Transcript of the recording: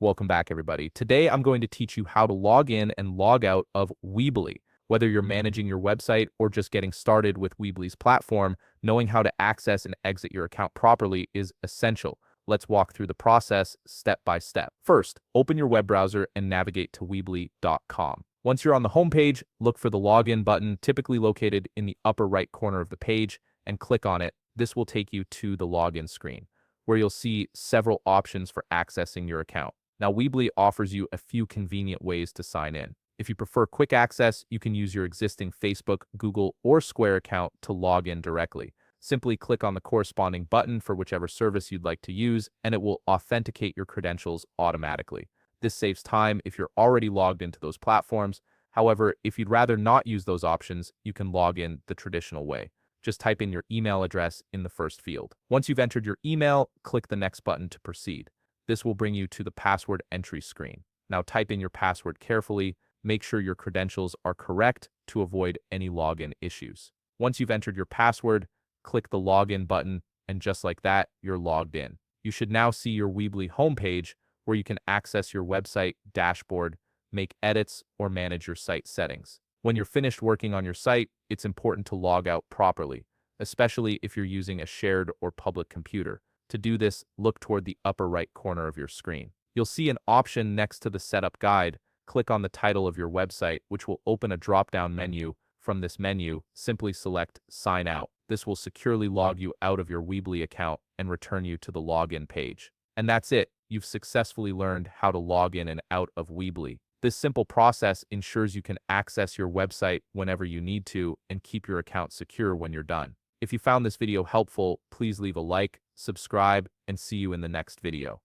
Welcome back, everybody. Today, I'm going to teach you how to log in and log out of Weebly. Whether you're managing your website or just getting started with Weebly's platform, knowing how to access and exit your account properly is essential. Let's walk through the process step by step. First, open your web browser and navigate to weebly.com. Once you're on the homepage, look for the login button, typically located in the upper right corner of the page, and click on it. This will take you to the login screen, where you'll see several options for accessing your account. Now, Weebly offers you a few convenient ways to sign in. If you prefer quick access, you can use your existing Facebook, Google, or Square account to log in directly. Simply click on the corresponding button for whichever service you'd like to use, and it will authenticate your credentials automatically. This saves time if you're already logged into those platforms. However, if you'd rather not use those options, you can log in the traditional way. Just type in your email address in the first field. Once you've entered your email, click the next button to proceed. This will bring you to the password entry screen. Now type in your password carefully. Make sure your credentials are correct to avoid any login issues. Once you've entered your password, click the login button, and just like that, you're logged in. You should now see your Weebly homepage, where you can access your website dashboard, make edits, or manage your site settings. When you're finished working on your site, it's important to log out properly, especially if you're using a shared or public computer. To do this, look toward the upper right corner of your screen. You'll see an option next to the Setup Guide. Click on the title of your website, which will open a drop-down menu. From this menu, simply select Sign Out. This will securely log you out of your Weebly account and return you to the login page. And that's it. You've successfully learned how to log in and out of Weebly. This simple process ensures you can access your website whenever you need to and keep your account secure when you're done. If you found this video helpful, please leave a like, subscribe, and see you in the next video.